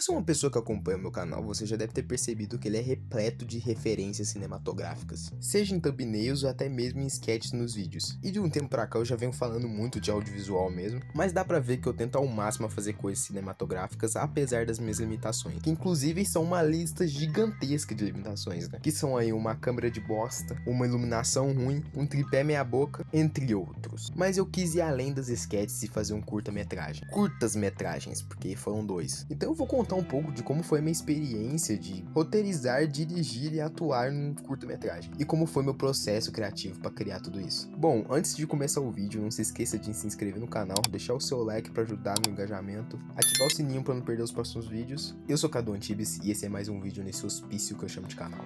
você é uma pessoa que acompanha o meu canal, você já deve ter percebido que ele é repleto de referências cinematográficas, seja em thumbnails ou até mesmo em sketches nos vídeos. E de um tempo pra cá eu já venho falando muito de audiovisual mesmo, mas dá pra ver que eu tento ao máximo fazer coisas cinematográficas apesar das minhas limitações, que inclusive são uma lista gigantesca de limitações, né? Que são aí uma câmera de bosta, uma iluminação ruim, um tripé meia boca, entre outros. Mas eu quis ir além das sketches e fazer um curta-metragem. Curtas-metragens, porque foram 2. Então eu vou contar um pouco de como foi a minha experiência de roteirizar, dirigir e atuar num curta-metragem. E como foi meu processo criativo para criar tudo isso. Bom, antes de começar o vídeo, não se esqueça de se inscrever no canal, deixar o seu like para ajudar no engajamento, ativar o sininho para não perder os próximos vídeos. Eu sou Cadu Antibes e esse é mais um vídeo nesse hospício que eu chamo de canal.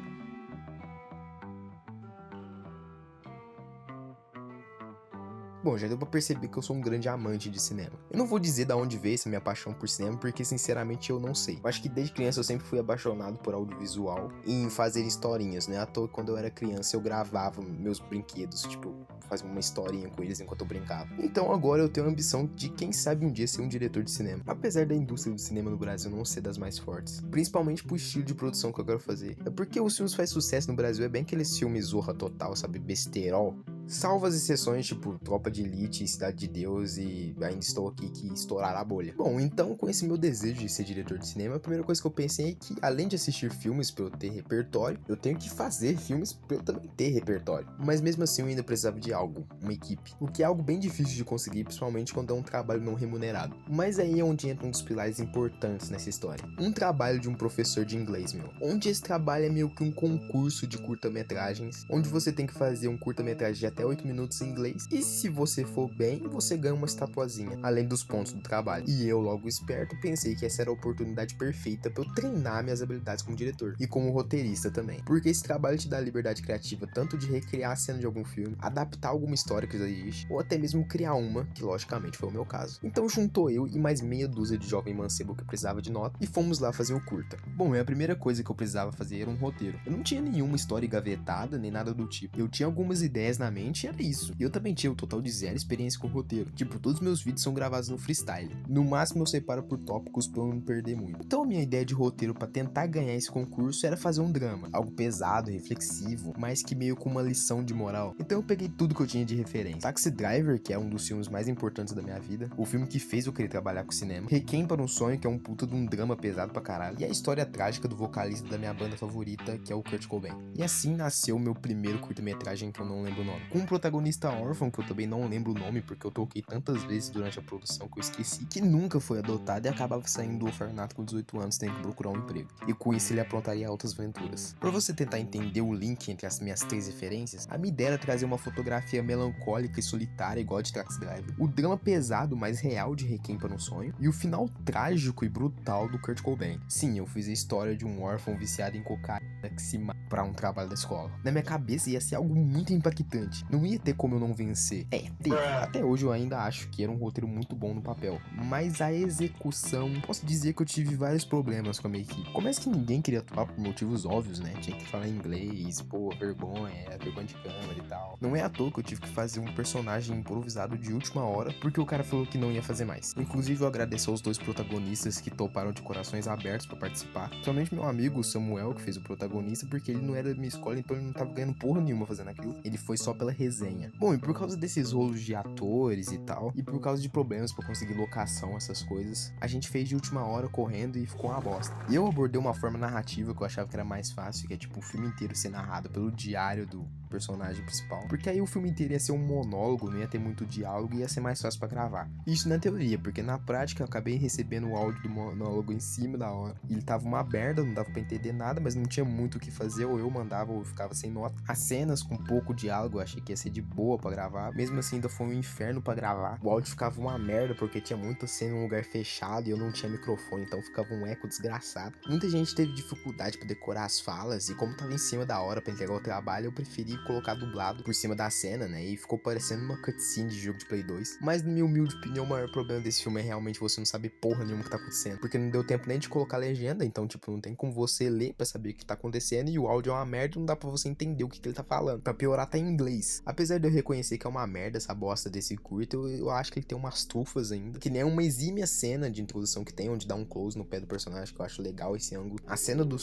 Bom, já deu pra perceber que eu sou um grande amante de cinema. Eu não vou dizer da onde veio essa minha paixão por cinema, porque sinceramente eu não sei. Eu acho que desde criança eu sempre fui apaixonado por audiovisual e em fazer historinhas, né? À toa que quando eu era criança eu gravava meus brinquedos, tipo, fazia uma historinha com eles enquanto eu brincava. Então agora eu tenho a ambição de, quem sabe, um dia ser um diretor de cinema. Apesar da indústria do cinema no Brasil não ser das mais fortes, principalmente pro estilo de produção que eu quero fazer. É porque os filmes fazem sucesso no Brasil, é bem aqueles filmes zorra total, sabe? Besterol. Salvo as exceções, tipo Tropa de Elite, Cidade de Deus e Ainda Estou Aqui, que estouraram a bolha. Bom, então com esse meu desejo de ser diretor de cinema, a primeira coisa que eu pensei é que, além de assistir filmes pra eu ter repertório, eu tenho que fazer filmes pra eu também ter repertório. Mas mesmo assim eu ainda precisava de algo, uma equipe. O que é algo bem difícil de conseguir, principalmente quando é um trabalho não remunerado. Mas aí é onde entra um dos pilares importantes nessa história. Um trabalho de um professor de inglês, meu. Onde esse trabalho é meio que um concurso de curta-metragens, onde você tem que fazer um curta-metragem de até 8 minutos em inglês, e se você for bem, você ganha uma estatuazinha, além dos pontos do trabalho. E eu, logo esperto, pensei que essa era a oportunidade perfeita para eu treinar minhas habilidades como diretor, e como roteirista também, porque esse trabalho te dá liberdade criativa, tanto de recriar a cena de algum filme, adaptar alguma história que já existe, ou até mesmo criar uma, que logicamente foi o meu caso. Então juntou eu e mais meia dúzia de jovem mancebo que precisava de nota, e fomos lá fazer o curta. Bom, a primeira coisa que eu precisava fazer era um roteiro. Eu não tinha nenhuma história engavetada, nem nada do tipo. Eu tinha algumas ideias na mente e era isso. E eu também tinha o total de zero experiência com roteiro. Tipo, todos os meus vídeos são gravados no freestyle. No máximo eu separo por tópicos pra eu não perder muito. Então a minha ideia de roteiro pra tentar ganhar esse concurso era fazer um drama. Algo pesado, reflexivo, mas que meio com uma lição de moral. Então eu peguei tudo que eu tinha de referência. Taxi Driver, que é um dos filmes mais importantes da minha vida. O filme que fez eu querer trabalhar com cinema. Requiem para um Sonho, que é um puta de um drama pesado pra caralho. E a história trágica do vocalista da minha banda favorita, que é o Kurt Cobain. E assim nasceu o meu primeiro curta-metragem que eu não lembro o nome. Com um protagonista órfão, que eu também não lembro o nome, porque eu toquei tantas vezes durante a produção que eu esqueci, que nunca foi adotado e acabava saindo do orfanato com 18 anos, tendo que procurar um emprego. E com isso ele aprontaria altas aventuras. Pra você tentar entender o link entre as minhas 3 referências, a minha ideia era trazer uma fotografia melancólica e solitária igual a de Taxi Driver, o drama pesado, mas real de Requiem para um Sonho, e o final trágico e brutal do Kurt Cobain. Sim, eu fiz a história de um órfão viciado em cocaína que se mata pra um trabalho da escola. Na minha cabeça ia ser algo muito impactante. Não ia ter como eu não vencer. Teve. Até hoje eu ainda acho que era um roteiro muito bom no papel. Mas a execução, posso dizer que eu tive vários problemas com a minha equipe. Começa que ninguém queria atuar por motivos óbvios, né? Tinha que falar inglês, pô, vergonha de câmera e tal. Não é à toa que eu tive que fazer um personagem improvisado de última hora, porque o cara falou que não ia fazer mais. Inclusive eu agradeço aos 2 protagonistas que toparam de corações abertos pra participar. Principalmente meu amigo Samuel, que fez o protagonista, porque ele não era da minha escola, então ele não tava ganhando porra nenhuma fazendo aquilo. Ele foi só pela resenha. Bom, e por causa desses rolos de atores e tal, e por causa de problemas pra conseguir locação, essas coisas, a gente fez de última hora correndo e ficou uma bosta. E eu abordei uma forma narrativa que eu achava que era mais fácil, que é tipo o filme inteiro ser narrado pelo diário do personagem principal, porque aí o filme inteiro ia ser um monólogo, não ia ter muito diálogo e ia ser mais fácil pra gravar. Isso na teoria, porque na prática eu acabei recebendo o áudio do monólogo em cima da hora, e ele tava uma merda, não dava pra entender nada, mas não tinha muito o que fazer, ou eu mandava ou eu ficava sem nota. As cenas com pouco diálogo eu achei que ia ser de boa pra gravar, mesmo assim ainda foi um inferno pra gravar. O áudio ficava uma merda porque tinha muita cena em um lugar fechado e eu não tinha microfone, então ficava um eco desgraçado. Muita gente teve dificuldade pra decorar as falas, e como tava em cima da hora pra entregar o trabalho, eu preferi colocar dublado por cima da cena, né, e ficou parecendo uma cutscene de jogo de Play 2. Mas na minha humilde opinião, o maior problema desse filme é realmente você não saber porra nenhuma o que tá acontecendo, porque não deu tempo nem de colocar legenda, então tipo, não tem como você ler pra saber o que tá acontecendo. acontecendo e o áudio é uma merda, não dá pra você entender o que ele tá falando. Pra piorar, tá em inglês. Apesar de eu reconhecer que é uma merda essa bosta desse curto, eu acho que ele tem umas trufas ainda. Que nem uma exímia cena de introdução que tem, onde dá um close no pé do personagem, que eu acho legal esse ângulo. A cena do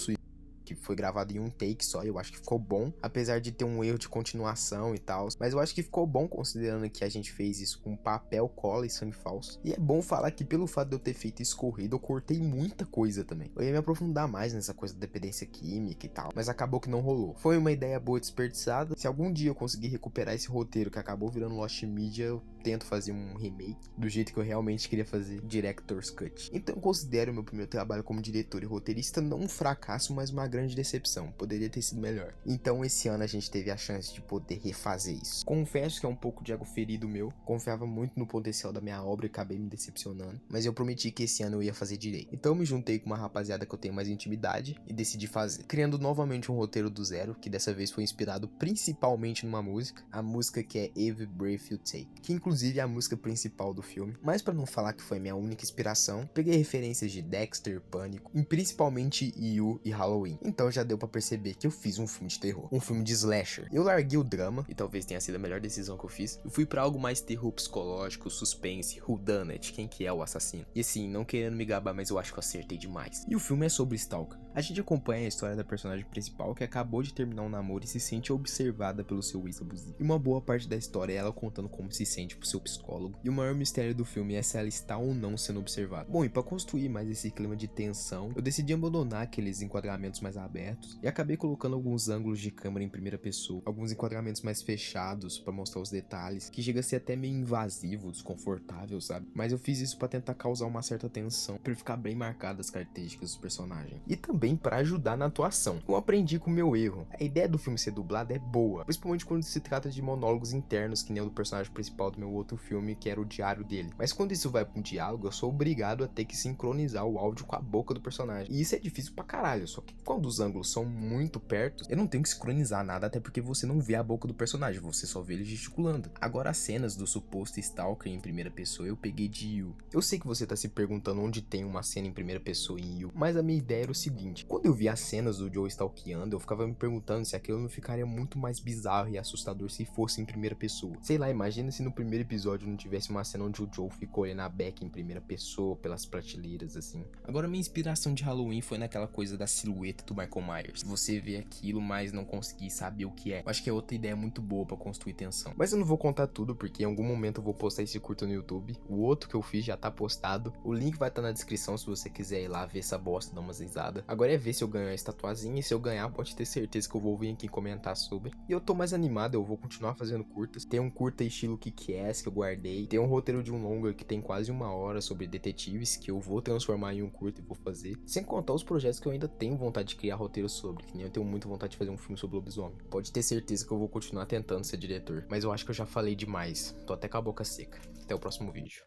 que foi gravado em um take só, eu acho que ficou bom, apesar de ter um erro de continuação e tal, mas eu acho que ficou bom considerando que a gente fez isso com papel, cola e sangue falso. E é bom falar que pelo fato de eu ter feito isso corrido, eu cortei muita coisa também. Eu ia me aprofundar mais nessa coisa da dependência química e tal, mas acabou que não rolou. Foi uma ideia boa desperdiçada. Se algum dia eu conseguir recuperar esse roteiro que acabou virando Lost Media, eu tento fazer um remake do jeito que eu realmente queria fazer, Director's Cut. Então eu considero meu primeiro trabalho como diretor e roteirista não um fracasso, mas uma grande decepção. Poderia ter sido melhor. Então esse ano a gente teve a chance de poder refazer isso. Confesso que é um pouco de ego ferido meu. Confiava muito no potencial da minha obra e acabei me decepcionando. Mas eu prometi que esse ano eu ia fazer direito. Então eu me juntei com uma rapaziada que eu tenho mais intimidade e decidi fazer. Criando novamente um roteiro do zero, que dessa vez foi inspirado principalmente numa música. A música que é Every Breath You Take, que inclusive é a música principal do filme. Mas pra não falar que foi minha única inspiração, peguei referências de Dexter, Pânico e principalmente You e Halloween. Então já deu pra perceber que eu fiz um filme de terror, um filme de slasher. Eu larguei o drama, e talvez tenha sido a melhor decisão que eu fiz. Eu fui pra algo mais terror psicológico, suspense, whodunit, quem que é o assassino. E assim, não querendo me gabar, mas eu acho que eu acertei demais. E o filme é sobre Stalker. A gente acompanha a história da personagem principal que acabou de terminar um namoro e se sente observada pelo seu ex abusivo. E uma boa parte da história é ela contando como se sente pro seu psicólogo. E o maior mistério do filme é se ela está ou não sendo observada. Bom, e pra construir mais esse clima de tensão, eu decidi abandonar aqueles enquadramentos mais abertos e acabei colocando alguns ângulos de câmera em primeira pessoa, alguns enquadramentos mais fechados pra mostrar os detalhes, que chega a ser até meio invasivo, desconfortável, sabe? Mas eu fiz isso pra tentar causar uma certa tensão, pra ficar bem marcadas as características dos personagens. E também pra ajudar na atuação. Eu aprendi com o meu erro. A ideia do filme ser dublado é boa, principalmente quando se trata de monólogos internos, que nem o do personagem principal do meu outro filme, que era o diário dele. Mas quando isso vai pra um diálogo, eu sou obrigado a ter que sincronizar o áudio com a boca do personagem. E isso é difícil pra caralho, só que quando os ângulos são muito perto, eu não tenho que sincronizar nada, até porque você não vê a boca do personagem, você só vê ele gesticulando. Agora as cenas do suposto Stalker em primeira pessoa eu peguei de You. Eu sei que você tá se perguntando onde tem uma cena em primeira pessoa em You, mas a minha ideia era o seguinte: quando eu vi as cenas do Joe stalkeando, eu ficava me perguntando se aquilo não ficaria muito mais bizarro e assustador se fosse em primeira pessoa. Sei lá, imagina se no primeiro episódio não tivesse uma cena onde o Joe ficou olhando a Beck em primeira pessoa pelas prateleiras assim. Agora minha inspiração de Halloween foi naquela coisa da silhueta do Michael Myers. Você vê aquilo, mas não conseguir saber o que é. Eu acho que é outra ideia muito boa pra construir tensão. Mas eu não vou contar tudo, porque em algum momento eu vou postar esse curto no YouTube. O outro que eu fiz já tá postado. O link vai estar na descrição se você quiser ir lá ver essa bosta, dar umas risadas. Agora é ver se eu ganho a estatuazinha, e se eu ganhar, pode ter certeza que eu vou vir aqui comentar sobre. E eu tô mais animado, eu vou continuar fazendo curtas. Tem um curta estilo Kick-Ass que eu guardei. Tem um roteiro de um longa que tem quase 1 hora sobre detetives, que eu vou transformar em um curto e vou fazer. Sem contar os projetos que eu ainda tenho vontade de criar roteiro sobre, que nem eu tenho muita vontade de fazer um filme sobre lobisomem. Pode ter certeza que eu vou continuar tentando ser diretor, mas eu acho que eu já falei demais. Tô até com a boca seca. Até o próximo vídeo.